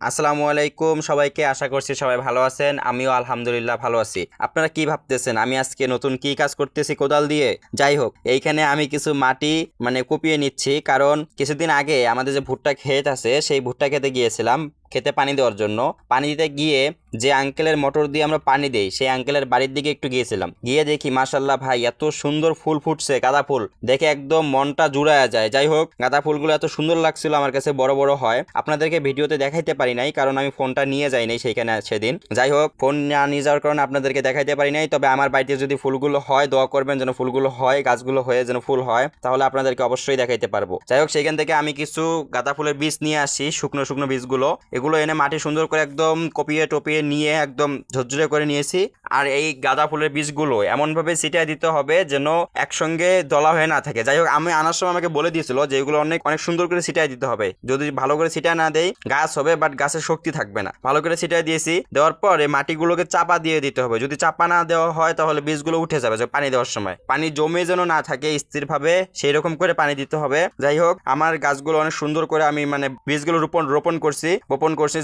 আসসালামু আলাইকুম সবাইকে, আশা করছি সবাই ভালো আছেন। আমিও আলহামদুলিল্লাহ ভালো আছি। আপনারা কি ভাবতেছেন আমি আজকে নতুন কি কাজ করতেছি কোদাল দিয়ে? যাই হোক, এইখানে আমি কিছু মাটি কুপিয়ে নিচ্ছি, কারণ কিছুদিন আগে আমাদের যে ভুট্টা ক্ষেত আছে সেই ভুট্টা খেতে গিয়েছিলাম খেতে পানি দেওয়ার জন্য। পানি দিতে গিয়ে যে আঙ্কেলের মোটর দিয়ে আমরা পানি দেই সেই আঙ্কেলের বাড়ির দিকে একটু গিয়েছিলাম, গিয়ে দেখি মাশাল্লাহ ভাই এত সুন্দর ফুল ফুটছে, গাঁদা ফুল দেখে একদম মনটা জুড়ায়া যায়। যাই হোক, গাঁদা ফুলগুলো এত সুন্দর লাগছিল, আমার কাছে বড় বড় হয়। আপনাদেরকে ভিডিওতে দেখাইতে পারি নাই কারণ আমি ফোনটা নিয়ে যাই নাই সেইখানে সেদিন। যাই হোক, ফোন না নিয়ে যাওয়ার কারণে আপনাদেরকে দেখাইতে পারি নাই। তবে আমার বাড়িতে যদি ফুলগুলো হয়, দোয়া করবেন যেন ফুলগুলো হয়, গাছগুলো হয়ে যেন ফুল হয়, তাহলে আপনাদেরকে অবশ্যই দেখাইতে পারবো। যাই হোক, সেখান থেকে আমি কিছু গাঁদা ফুলের বীজ নিয়ে আসি, শুকনো শুকনো বীজগুলো। এগুলো এনে মাটি সুন্দর করে একদম কপিয়ে টপিয়ে নিয়ে একদম ঝরঝরে করে নিয়েছি। আর এই গাঁদা ফুলের বীজগুলো এমনভাবে ছিটিয়ে দিতে হবে যেন একসঙ্গে দলা হয়ে না থাকে। যাই হোক, আমি আনার সময় আমাকে বলে দিয়েছিল যে এগুলো অনেক অনেক সুন্দর করে ছিটিয়ে দিতে হবে। যদি ভালো করে ছিটিয়ে না দেয় গাছ হবে, বাট গাছের শক্তি থাকবে না। ভালো করে ছিটিয়ে দিয়েছি, দেওয়ার পর এই মাটিগুলোকে চাপা দিয়ে দিতে হবে। যদি চাপা না দেওয়া হয় তাহলে বীজগুলো উঠে যাবে। পানি দেওয়ার সময় পানি জমে যেন না থাকে, স্থিরভাবে সেই রকম করে পানি দিতে হবে। যাই হোক, আমার গাছগুলো অনেক সুন্দর করে আমি বীজগুলো রোপণ করছি।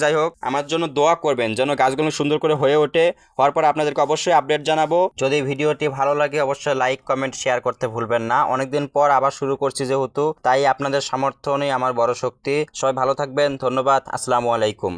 যাই হোক, আমার জন্য দোয়া করবেন যেন গাছগুলো সুন্দর করে হয়ে ওঠে। হওয়ার পর আপনাদেরকে অবশ্যই আপডেট জানাবো। যদি ভিডিওটি ভালো লাগে অবশ্যই লাইক কমেন্ট শেয়ার করতে ভুলবেন না। অনেকদিন পর আবার শুরু করছি যেহেতু, তাই আপনাদের সমর্থনই আমার বড় শক্তি। সবাই ভালো থাকবেন, ধন্যবাদ, আসসালামু আলাইকুম।